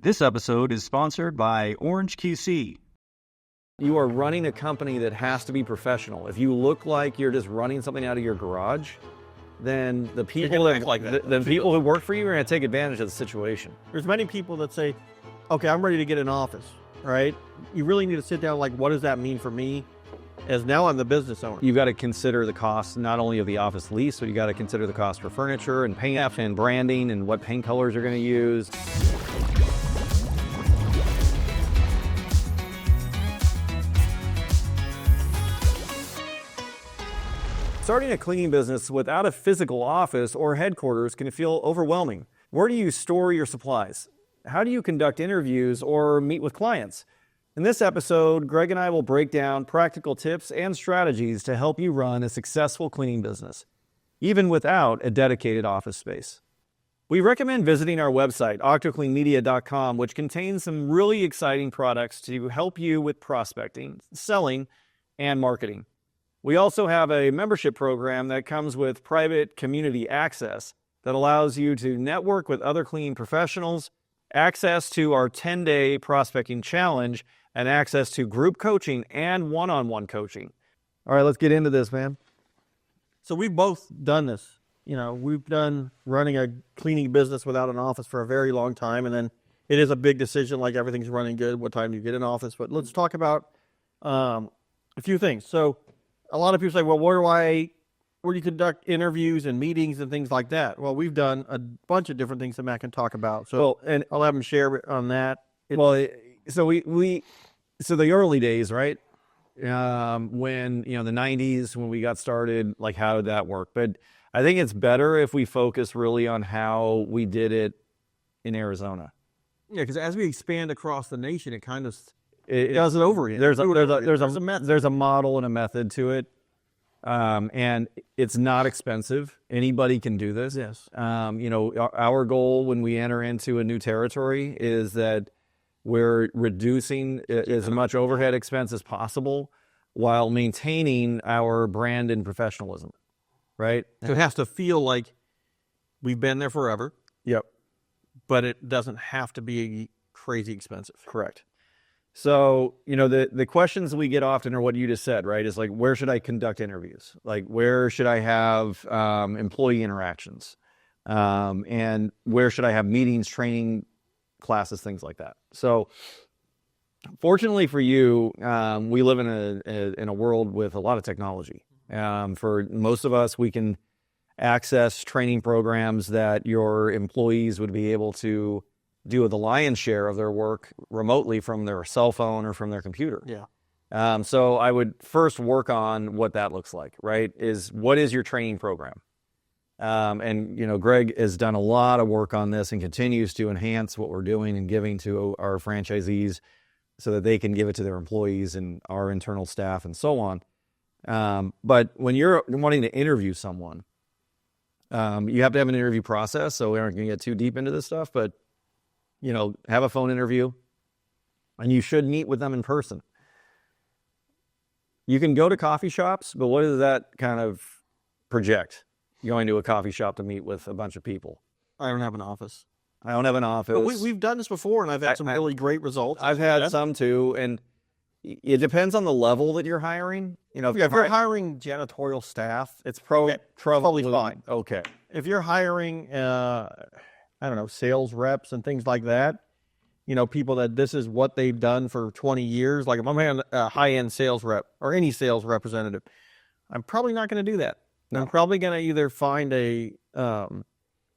This episode is sponsored by Orange QC. You are running a company that has to be professional. If you look like you're just running something out of your garage, then the people people who work for you are going to take advantage of the situation. There's many people that say, okay, I'm ready to get an office, right? You really need to sit down, like, what does that mean for me? As now I'm the business owner. You've got to consider the cost not only of the office lease, but you got to consider the cost for furniture and paint and branding and what paint colors you're going to use. Starting a cleaning business without a physical office or headquarters can feel overwhelming. Where do you store your supplies? How do you conduct interviews or meet with clients? In this episode, Greg and I will break down practical tips and strategies to help you run a successful cleaning business, even without a dedicated office space. We recommend visiting our website, octocleanmedia.com, which contains some really exciting products to help you with prospecting, selling, and marketing. We also have a membership program that comes with private community access that allows you to network with other cleaning professionals, access to our 10-day prospecting challenge, and access to group coaching and one-on-one coaching. All right, let's get into this, man. So we've both done this. You know, we've done running a cleaning business without an office for a very long time, and then it is a big decision, like everything's running good, what time do you get an office? But let's talk about a few things. So a lot of people say, well, where do you conduct interviews and meetings and things like that? Well, we've done a bunch of different things that Matt can talk about. So, and I'll have him share on that. So the early days, right? When, the 90s, when we got started, like, how did that work? But I think it's better if we focus really on how we did it in Arizona. Yeah, because as we expand across the nation, it kind of does it over again. There's a model and a method to it, and it's not expensive. Anybody can do this. Yes. Our goal when we enter into a new territory is that we're reducing as much overhead expense as possible while maintaining our brand and professionalism. Right. So it has to feel like we've been there forever. Yep. But it doesn't have to be crazy expensive. Correct. So, the questions we get often are what you just said, right? Is like, where should I conduct interviews? Like, where should I have employee interactions? And where should I have meetings, training, classes, things like that? So, fortunately for you, we live in a world with a lot of technology. For most of us, we can access training programs that your employees would be able to do the lion's share of their work remotely from their cell phone or from their computer. Yeah. So I would first work on what that looks like, right? What is your training program? And Greg has done a lot of work on this and continues to enhance what we're doing and giving to our franchisees so that they can give it to their employees and our internal staff and so on. But when you're wanting to interview someone, you have to have an interview process. So we aren't going to get too deep into this stuff, but have a phone interview, and you should meet with them in person. You can go to coffee shops, but what does that kind of project? Going to a coffee shop to meet with a bunch of people. I don't have an office. But we've done this before, and I've had some really great results. I've had some too, and it depends on the level that you're hiring. If you're hiring janitorial staff, it's probably fine. Okay. If you're hiring, sales reps and things like that, people that this is what they've done for 20 years. Like if I'm having a high-end sales rep or any sales representative, I'm probably not going to do that. No. I'm probably going to either find a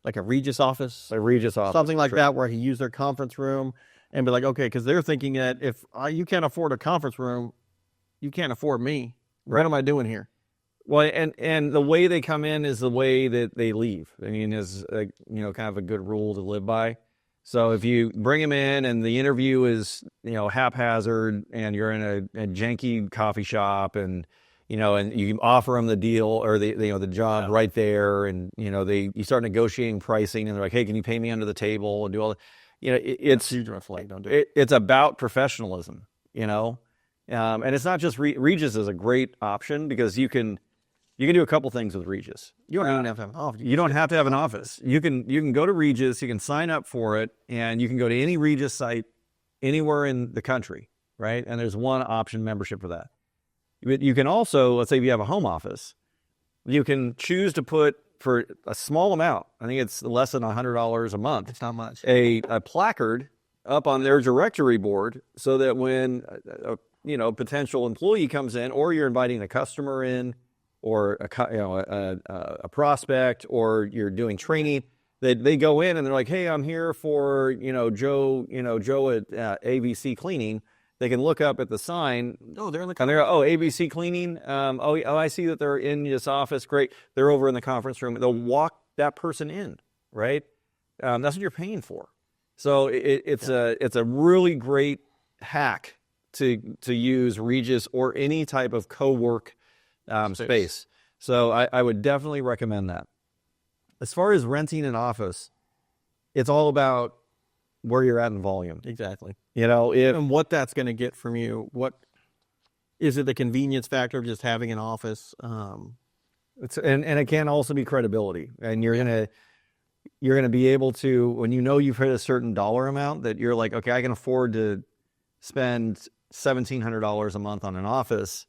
Regis office, something like that, where he use their conference room and be like, okay, because they're thinking that if you can't afford a conference room, you can't afford me. Right. What am I doing here? Well, and the way they come in is the way that they leave. I mean, is kind of a good rule to live by. So if you bring them in and the interview is haphazard and you're in a janky coffee shop and and you offer them the deal or the job right there, and you start negotiating pricing and they're like, hey, can you pay me under the table and do all that? It's huge red flag. Don't do it. It's about professionalism, and it's not just Regis is a great option because you can You can do a couple things with Regis. You don't even have to have an office. You don't have to have an office. You can go to Regis, you can sign up for it, and you can go to any Regis site anywhere in the country, right? And there's one option membership for that. But you can also, let's say if you have a home office, you can choose to put for a small amount, I think it's less than $100 a month. It's not much. A placard up on their directory board so that when a potential employee comes in, or you're inviting a customer in, or a prospect, or you're doing training, they go in and they're like, hey, I'm here for Joe at ABC Cleaning. They can look up at the sign. Oh, they're in the and they're ABC Cleaning. I see that they're in this office. Great, they're over in the conference room. They'll walk that person in, right? That's what you're paying for. So it's a really great hack to use Regis or any type of co-work space. So I would definitely recommend that. As far as renting an office, it's all about where you're at in volume. Exactly. And what that's going to get from you. What is it? The convenience factor of just having an office. And it can also be credibility. And you're gonna be able to, when you've hit a certain dollar amount, that you're like, okay, I can afford to spend $1,700 a month on an office.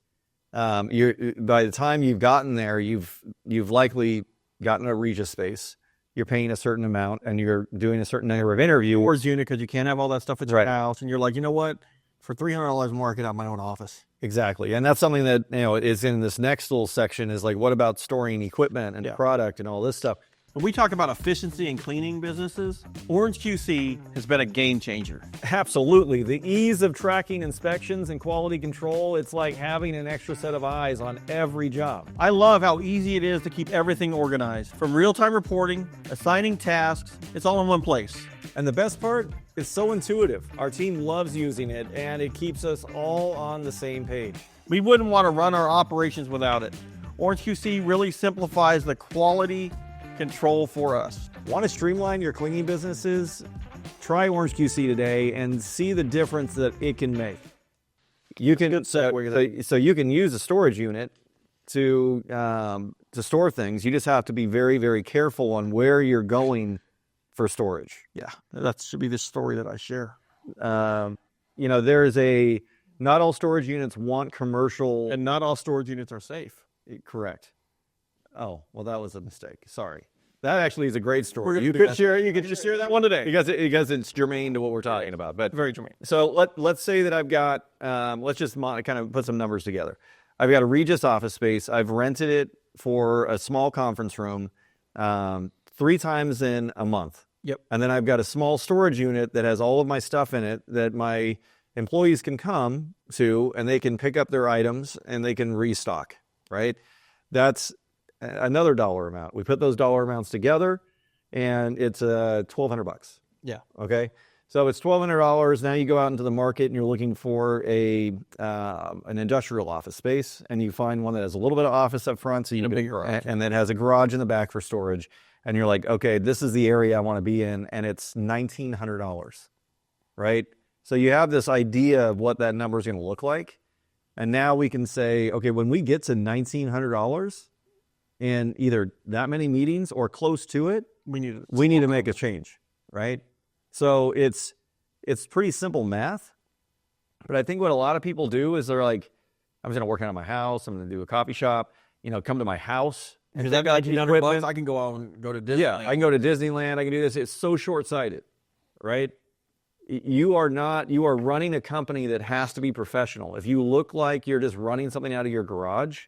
By the time you've gotten there, you've likely gotten a Regis space. You're paying a certain amount, and you're doing a certain number of interviews. Storage unit, because you can't have all that stuff at your house, and you're like, you know what? For $300 more, I could have my own office. Exactly, and that's something that is in this next little section. Is like, what about storing equipment and product and all this stuff? When we talk about efficiency in cleaning businesses, Orange QC has been a game changer. Absolutely. The ease of tracking inspections and quality control, it's like having an extra set of eyes on every job. I love how easy it is to keep everything organized. From real-time reporting, assigning tasks, it's all in one place. And the best part, it's so intuitive. Our team loves using it, and it keeps us all on the same page. We wouldn't want to run our operations without it. Orange QC really simplifies the quality control for us. Want to streamline your cleaning businesses? Try Orange QC today and see the difference that it can make. You can so you can use a storage unit to store things. You just have to be very, very careful on where you're going for storage. Yeah, that should be the story that I share. There's not all storage units want commercial, and not all storage units are safe. Correct. Oh, well, that was a mistake. Sorry. That actually is a great story. You could just share that one today. Because it's germane to what we're talking about. But very germane. So let's say that I've got, let's just kind of put some numbers together. I've got a Regis office space. I've rented it for a small conference room 3 times in a month. Yep. And then I've got a small storage unit that has all of my stuff in it that my employees can come to, and they can pick up their items and they can restock, right? That's another dollar amount. We put those dollar amounts together, and it's $1,200. Yeah. Okay. So it's $1,200. Now you go out into the market and you're looking for an industrial office space, and you find one that has a little bit of office up front, so and that has a garage in the back for storage. And you're like, okay, this is the area I want to be in, and it's $1,900, right? So you have this idea of what that number is going to look like, and now we can say, okay, when we get to $1,900. In either that many meetings or close to it, we need to make a change, right? So it's pretty simple math, but I think what a lot of people do is they're like, I'm just going to work out of my house. I'm going to do a coffee shop. Come to my house. Because I've got $1,800, I can go out and go to Disneyland. Yeah, I can go to Disneyland. I can do this. It's so short-sighted, right? You are running a company that has to be professional. If you look like you're just running something out of your garage,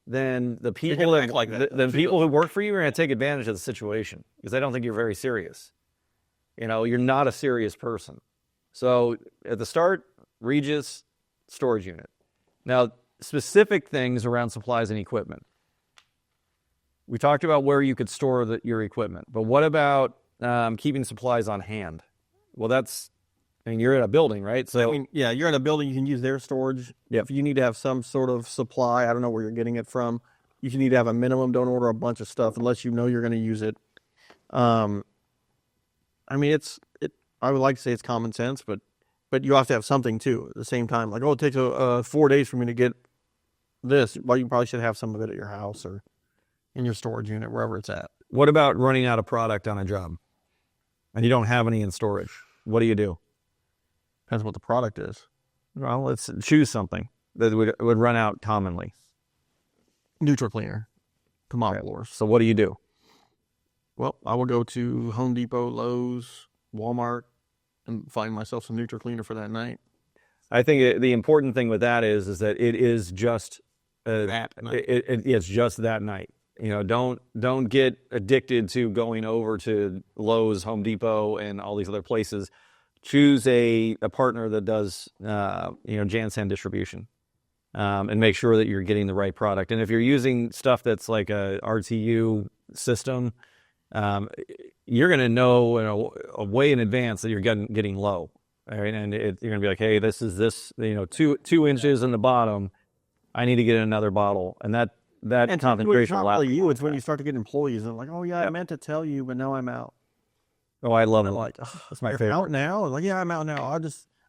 then the people who work for you are going to take advantage of the situation because they don't think you're very serious. You're not a serious person. So at the start, Regis, storage unit. Now, specific things around supplies and equipment. We talked about where you could store your equipment, but what about keeping supplies on hand? Well, you're in a building, right? So you're in a building. You can use their storage. Yep. If you need to have some sort of supply, I don't know where you're getting it from. You need to have a minimum. Don't order a bunch of stuff unless you know you're going to use it. I would like to say it's common sense, but you have to have something too at the same time. Like, it takes 4 days for me to get this, well, you probably should have some of it at your house or in your storage unit, wherever it's at. What about running out of product on a job and you don't have any in storage? What do you do? Depends what the product is. Well, let's choose something that would run out commonly. Neutral cleaner to mop floors. So what do you do? Well, I will go to Home Depot, Lowe's, Walmart, and find myself some neutral cleaner for that night. I think the important thing with that is that it is just That night. It's just that night. You know, don't get addicted to going over to Lowe's, Home Depot, and all these other places. Choose a partner that does Jansen distribution, and make sure that you're getting the right product. And if you're using stuff that's like a RTU system, you're going to know a way in advance that you're getting low, right? And you're going to be like, hey, this is 2 inches in the bottom. I need to get another bottle, and that concentration will last. It's when you start to get employees and like, oh yeah, I meant to tell you, but now I'm out. Oh, I love it. Like, that's my favorite. Out now? Like, yeah, I'm out now.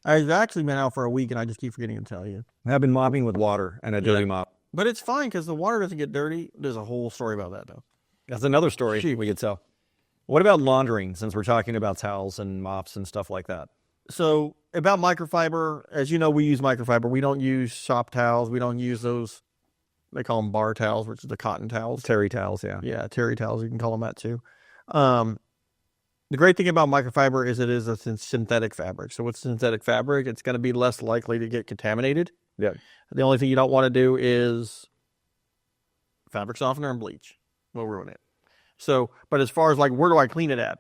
I've actually been out for a week and I just keep forgetting to tell you. I've been mopping with water and a dirty mop. But it's fine because the water doesn't get dirty. There's a whole story about that though. That's another story we could tell. What about laundering, since we're talking about towels and mops and stuff like that? So about microfiber, as you know, we use microfiber. We don't use shop towels. We don't use those, they call them bar towels, which is the cotton towels. Terry towels, yeah. Yeah, terry towels, you can call them that too. The great thing about microfiber is it is a synthetic fabric. So with synthetic fabric, it's going to be less likely to get contaminated. Yeah. The only thing you don't want to do is fabric softener and bleach. Will ruin it. So, but as far as like, where do I clean it at?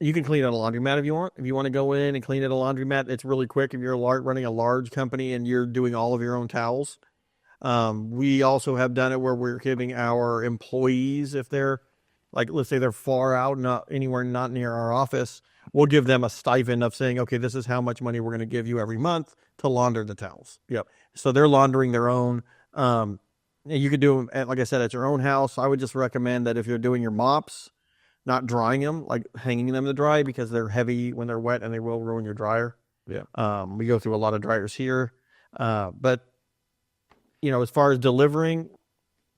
You can clean it at a laundromat if you want. If you want to go in and clean it at a laundromat, it's really quick. If you're running a large company and you're doing all of your own towels. We also have done it where we're giving our employees, if they're like, let's say they're far out, not near our office, we'll give them a stipend of saying, okay, this is how much money we're going to give you every month to launder the towels. Yep. So they're laundering their own. You could do them, like I said, at your own house. I would just recommend that if you're doing your mops, not drying them, like hanging them to dry, because they're heavy when they're wet and they will ruin your dryer. Yeah. We go through a lot of dryers here. But, as far as delivering,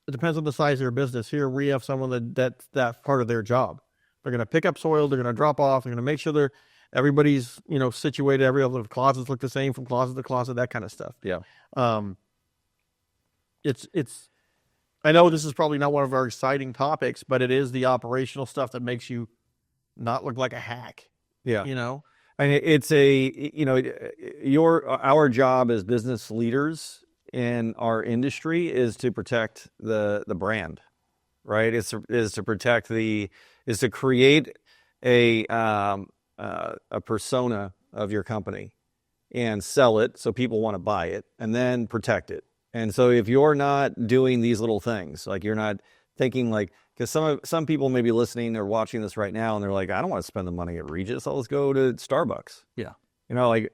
it depends on the size of your business. Here, we have someone that's part of their job. They're going to pick up soil. They're going to drop off. They're going to make sure everybody's, situated. Every other closets look the same from closet to closet, that kind of stuff. Yeah. I know this is probably not one of our exciting topics, but it is the operational stuff that makes you not look like a hack. Yeah. And it's our job as business leaders in our industry is to protect the brand, right? Is to protect is to create a persona of your company and sell it so people want to buy it, and then protect it. And so if you're not doing these little things, like you're not thinking like, because some people may be listening or watching this right now and they're like, I don't want to spend the money at Regis. I'll just go to Starbucks. Yeah. I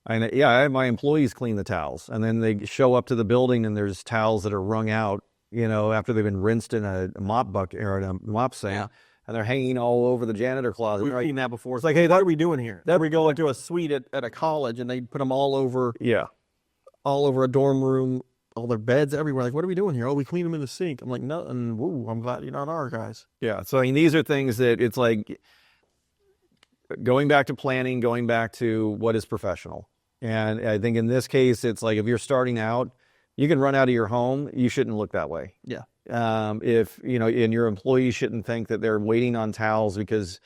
have my employees clean the towels, and then they show up to the building and there's towels that are wrung out, after they've been rinsed in a mop bucket or a mop sink, and they're hanging all over the janitor closet. We've seen that before. It's like, hey, what are we doing here? We go into a suite at a college and they put them all over. Yeah. All over a dorm room, all their beds everywhere. Like, what are we doing here? Oh, we clean them in the sink. I'm like, no, and woo, I'm glad you're not our guys. Yeah. So these are things that it's like going back to planning, going back to what is professional. And I think in this case, it's like if you're starting out, you can run out of your home. You shouldn't look that way. Yeah. If, and your employees shouldn't think that they're waiting on towels because,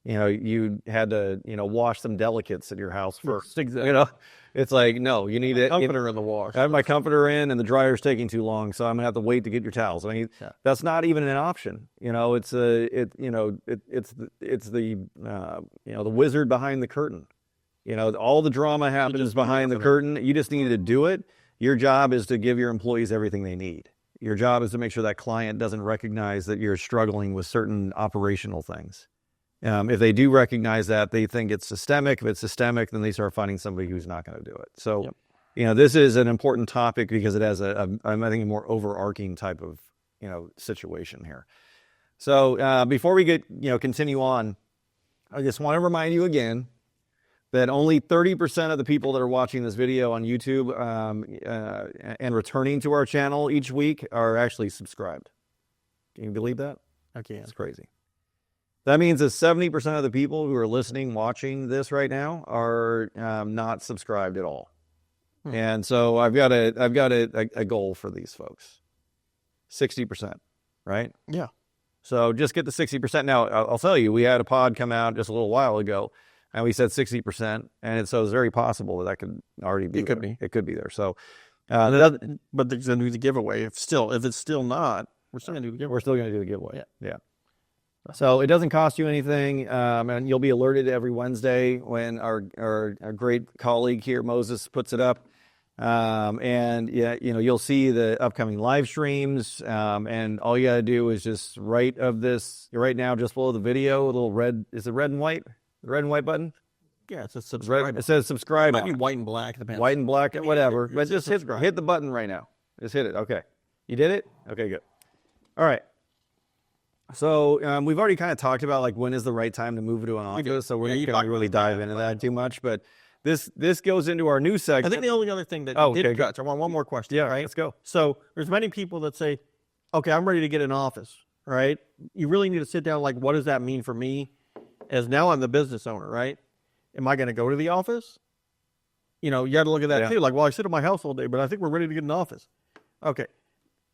you had to, wash some delicates at your house first. Exactly. It's like, no, you need it. Comforter in the wash. I have my comforter in and the dryer's taking too long, so I'm gonna have to wait to get your towels. That's not even an option. It's the wizard behind the curtain. All the drama happens behind the curtain. You just need to do it. Your job is to give your employees everything they need. Your job is to make sure that client doesn't recognize that you're struggling with certain operational things. If they do recognize that, they think it's systemic. If it's systemic, then they start finding somebody who's not going to do it. So, this is an important topic because it has I think, a more overarching type of, situation here. So, before we continue on, I just want to remind you again that only 30% of the people that are watching this video on YouTube and returning to our channel each week are actually subscribed. Can you believe that? Okay, It's crazy. That means that 70% of the people who are listening, watching this right now are not subscribed at all. And so I've got a goal for these folks. 60%, right? Yeah. So just get the 60%. Now, I'll tell you, we had a pod come out just a little while ago, and we said 60%, and so it's very possible that could already be. It could be. It could be there. So, but there's going to do the giveaway. If it's still not, we're still going to do the giveaway. We're still going to do the giveaway. Yeah. So it doesn't cost you anything, and you'll be alerted every Wednesday when our great colleague here, Moses, puts it up. And yeah, you'll see the upcoming live streams, and all you got to do is just right now, just below the video, a little red, is it red and white? The red and white button? Yeah, it says subscribe. It says subscribe. Might be white and black. White and black, whatever. But just hit the button right now. Just hit it. Okay. You did it? Okay, good. All right. So we've already kind of talked about like when is the right time to move to an office, so we're not going to really dive into that too much, but this goes into our new segment. I think the only other thing that did touch, I want one more question. Yeah, right? Let's go. So there's many people that say, okay, I'm ready to get an office, right? You really need to sit down, like, what does that mean for me? As now I'm the business owner, right? Am I going to go to the office? You got to look at that too. Like, well, I sit at my house all day, but I think we're ready to get an office. Okay.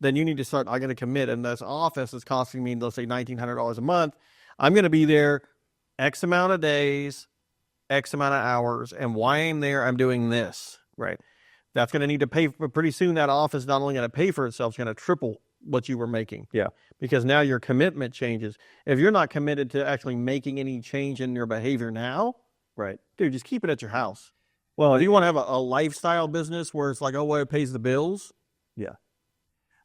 Then you need to start, I'm going to commit, and this office is costing me, let's say, $1,900 a month. I'm going to be there X amount of days, X amount of hours, and while I'm there, I'm doing this, right? That's going to need to pay for, pretty soon that office is not only going to pay for itself, it's going to triple what you were making. Yeah. Because now your commitment changes. If you're not committed to actually making any change in your behavior now, right, dude, just keep it at your house. Well, if you want to have a lifestyle business where it's like, oh, well, it pays the bills. Yeah.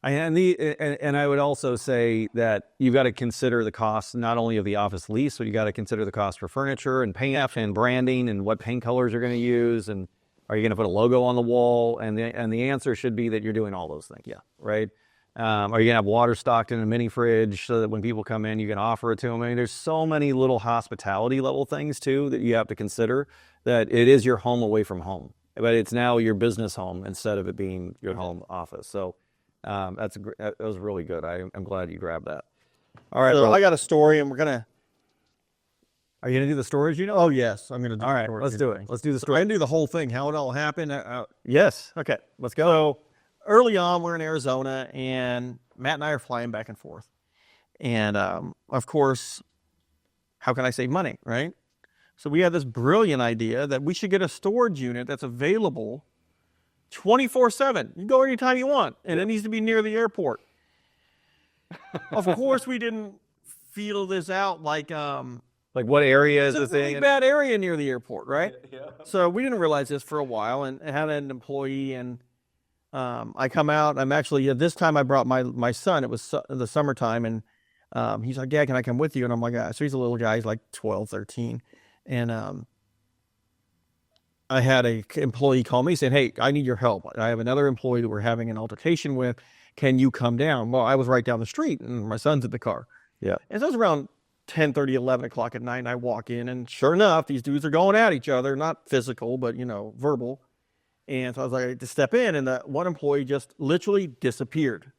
And I would also say that you've got to consider the cost not only of the office lease, but you got to consider the cost for furniture and paint and branding and what paint colors you're going to use, and are you going to put a logo on the wall? And the answer should be that you're doing all those things. Yeah. Right. Are you going to have water stocked in a mini fridge so that when people come in, you can offer it to them? I mean, there's so many little hospitality level things too that you have to consider, that it is your home away from home, but it's now your business home instead of it being your home office. So that was really good. I'm glad you grabbed that. All right. So I got a story, and we're going to. Are you going to do the stories, Oh, yes. I'm going to do All right. Let's do it. Let's do the story. I can do the whole thing, how it all happened. Yes. Okay. Let's go. So early on, we're in Arizona, and Matt and I are flying back and forth. And, of course, how can I save money, right? So we had this brilliant idea that we should get a storage unit that's available 24/7. You can go anytime you want, and it needs to be near the airport. Of course, we didn't feel this out like what area is it's this a really thing? bad area near the airport, right? Yeah. So we didn't realize this for a while, and had an employee, and I come out. I'm actually this time I brought my son. It was the summertime, and he's like, "Dad, can I come with you?" And I'm like, so he's a little guy. He's like 12, 13, and I had an employee call me saying, "Hey, I need your help. I have another employee that we're having an altercation with. Can you come down?" Well, I was right down the street, and my son's in the car. Yeah. And so it was around 10:30, 11 o'clock at night, and I walk in, and sure enough, these dudes are going at each other, not physical, but, verbal. And so I was like, to step in, and the one employee just literally disappeared.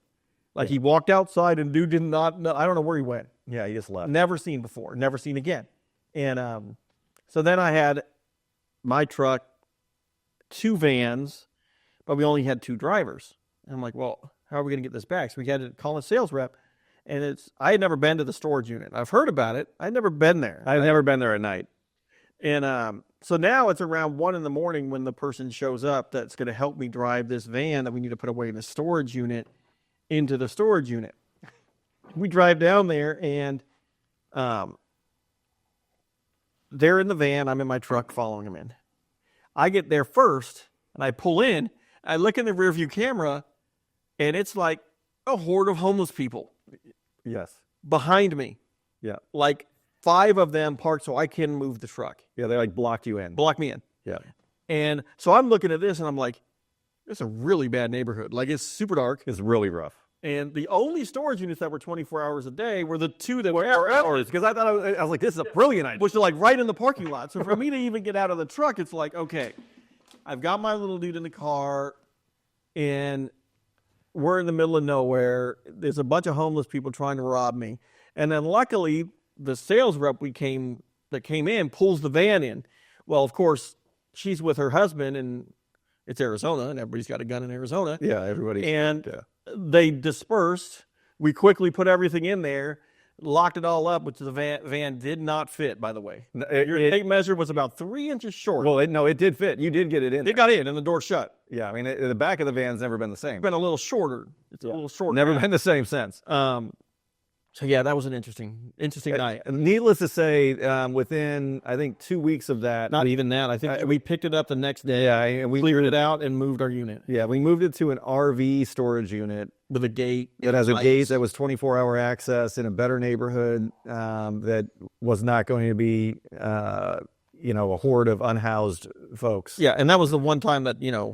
Like, he walked outside, and dude did not know. I don't know where he went. Yeah, he just left. Never seen before, never seen again. And so then I had my truck, 2 vans, but we only had 2 drivers. And I'm like, well, how are we going to get this back? So we had to call a sales rep. And I had never been to the storage unit. I've heard about it. I'd never been there. I've never been there at night. And so now it's around 1 a.m. when the person shows up that's going to help me drive this van that we need to put away in the storage unit into the storage unit. We drive down there, and they're in the van. I'm in my truck following them in. I get there first, and I pull in. I look in the rearview camera, and it's like a horde of homeless people. Yes. Behind me. Yeah. Like 5 of them parked so I can move the truck. Yeah, they blocked you in. Block me in. Yeah. And so I'm looking at this, and I'm like, it's a really bad neighborhood. Like, it's super dark. It's really rough. And the only storage units that were 24 hours a day were the two that were hours, because I thought I was like, this is a brilliant idea. which are like right in the parking lot. So for me to even get out of the truck, it's like, okay, I've got my little dude in the car, and we're in the middle of nowhere. There's a bunch of homeless people trying to rob me. And then luckily, the sales rep that came in pulls the van in. Well, of course, she's with her husband, and it's Arizona, and everybody's got a gun in Arizona. Yeah, everybody. And they dispersed. We quickly put everything in there, locked it all up, which the van did not fit, by the way. Your tape measure was about 3 inches short. Well, it did fit. You did get it in. It got in, and the door shut. Yeah, I mean, the back of the van's never been the same. It's been a little shorter. It's a little shorter. Never been the same since. So yeah, that was an interesting night. Needless to say, within, I think, 2 weeks of that. Not even that. I think we picked it up the next day. Yeah, and we cleared it out and moved our unit. Yeah, we moved it to an RV storage unit. With a gate. It has a gate that was 24-hour access in a better neighborhood that was not going to be, a horde of unhoused folks. Yeah, and that was the one time that, I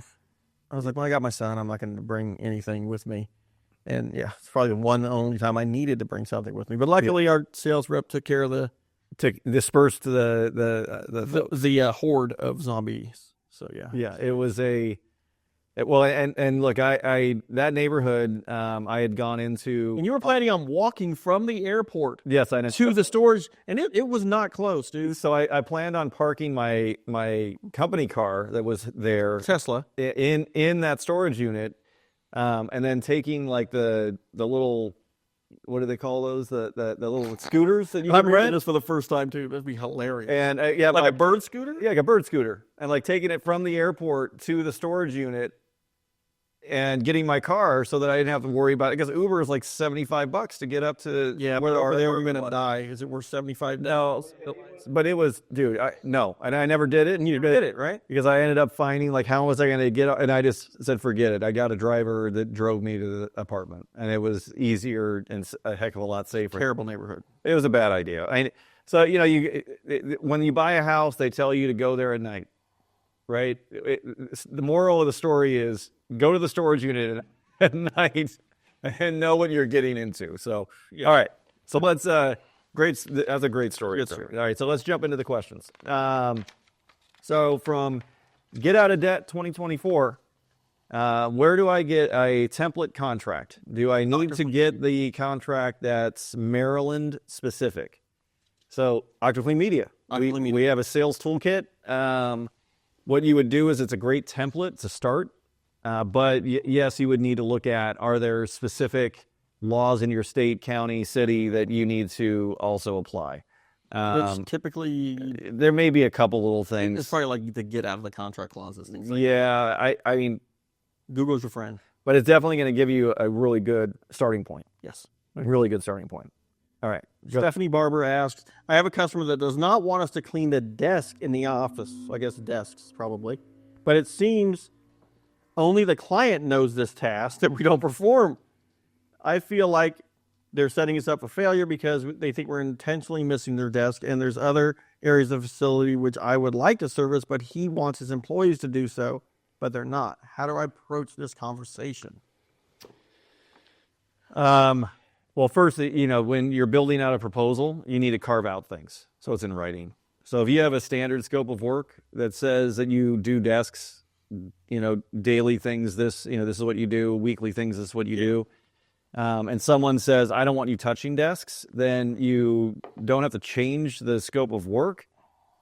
was like, well, I got my son. I'm not going to bring anything with me. And yeah, it's probably the only time I needed to bring something with me. But luckily, our sales rep took care of to disperse the horde of zombies. So yeah, it was and look, I that neighborhood I had gone into, and you were planning on walking from the airport, yes, I know, to the storage, and it was not close, dude. So I planned on parking my company car that was there, Tesla, in that storage unit. And then taking like the little, what do they call those? The little scooters that you can rent. This for the first time too. That'd be hilarious. And like a bird scooter. Yeah, like a bird scooter, and like taking it from the airport to the storage unit, and getting my car so that I didn't have to worry about it, because Uber is like $75 to get up to where they were going to die. Is it worth $75? No, but it was, dude. No, and I never did it, and you did it, right? Because I ended up finding, like, how was I going to get, and I just said, forget it. I got a driver that drove me to the apartment, and it was easier and a heck of a lot safer. Terrible neighborhood. It was a bad idea. So when you buy a house, they tell you to go there at night, right? The moral of the story is, go to the storage unit at night and know what you're getting into. So, all right. So let's, that's a great story. Good story. All right. So let's jump into the questions. So from Get Out of Debt 2024, where do I get a template contract? Do I need to get the contract that's Maryland specific? So Octafleet Media. We have a sales toolkit. What you would do is, it's a great template to start. But yes, you would need to look at, are there specific laws in your state, county, city that you need to also apply? Typically, there may be a couple little things. It's probably like the get out of the contract clauses. Things like that. I mean, Google's your friend. But it's definitely going to give you a really good starting point. Yes. A really good starting point. All right. Stephanie Barber asks, I have a customer that does not want us to clean the desk in the office. I guess desks, probably. But it seems only the client knows this task that we don't perform. I feel like they're setting us up for failure because they think we're intentionally missing their desk, and there's other areas of the facility which I would like to service, but he wants his employees to do so, but they're not. How do I approach this conversation? Well, first, when you're building out a proposal, you need to carve out things so it's in writing. So if you have a standard scope of work that says that you do desks, daily things, this is what you do, weekly things, this is what you do, and someone says, I don't want you touching desks, then you don't have to change the scope of work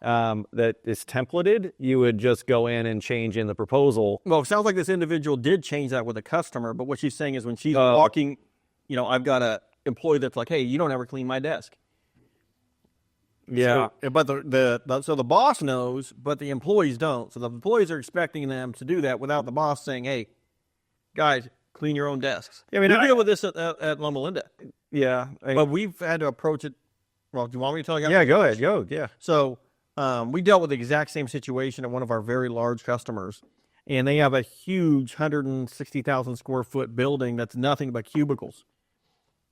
that is templated. You would just go in and change in the proposal. Well, it sounds like this individual did change that with a customer, but what she's saying is when she's walking, I've got an employee that's like, hey, you don't ever clean my desk. Yeah. So, but so the boss knows, but the employees don't. So the employees are expecting them to do that without the boss saying, hey, guys, clean your own desks. Yeah, I mean, we deal with this at Loma Linda. Yeah. But we've had to approach it. Well, do you want me to tell you? Yeah, go ahead. Go. Yeah. So we dealt with the exact same situation at one of our very large customers. And they have a huge 160,000 square foot building that's nothing but cubicles.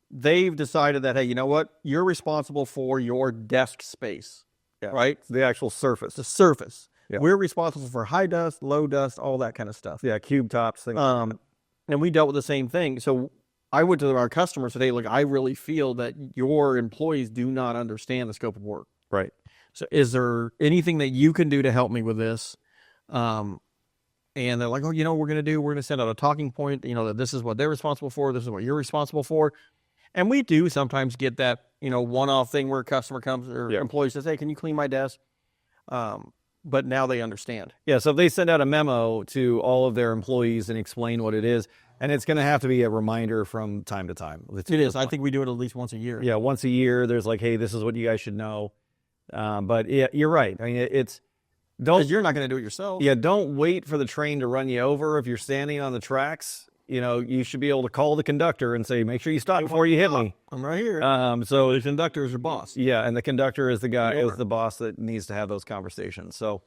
They've decided that, hey, you know what? You're responsible for your desk space, right? The actual surface. The surface. Yeah. We're responsible for high dust, low dust, all that kind of stuff. Yeah, cube tops, things. And we dealt with the same thing. So I went to our customers today. Look, I really feel that your employees do not understand the scope of work. Right. So is there anything that you can do to help me with this? And they're like, oh, we're going to send out a talking point, that this is what they're responsible for. This is what you're responsible for. And we do sometimes get that, one-off thing where a customer comes or employee says, hey, can you clean my desk? But now they understand. Yeah. So if they send out a memo to all of their employees and explain what it is, and it's going to have to be a reminder from time to time. It is. I think we do it at least once a year. Yeah. Once a year, there's like, hey, this is what you guys should know. But yeah, you're right. I mean, Because you're not going to do it yourself. Yeah, don't wait for the train to run you over. If you're standing on the tracks, you should be able to call the conductor and say, make sure you stop before you hit me. I'm right here. So the conductor is your boss. Yeah, and the conductor is the boss that needs to have those conversations. So,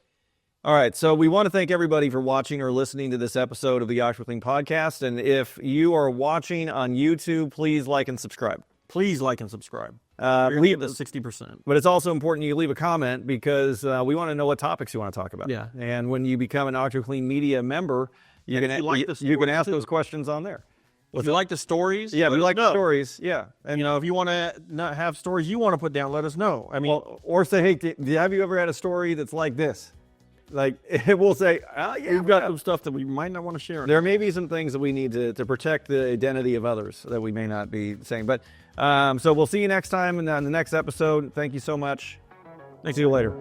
all right. So we want to thank everybody for watching or listening to this episode of the Oshwicking Podcast. And if you are watching on YouTube, please like and subscribe. Please like and subscribe. Leave the 60%. But it's also important you leave a comment because we want to know what topics you want to talk about. Yeah. And when you become an OctoClean Media member, you can ask those questions on there. If you like the stories, yeah, if you like the stories, yeah. And if you want to not have stories you want to put down, let us know. I mean, or say, hey, have you ever had a story that's like this? Like, we'll say, oh, yeah, we've got some stuff that we might not want to share. There may be some things that we need to protect the identity of others that we may not be saying. But so we'll see you next time in the next episode. Thank you so much. Thanks. See you later.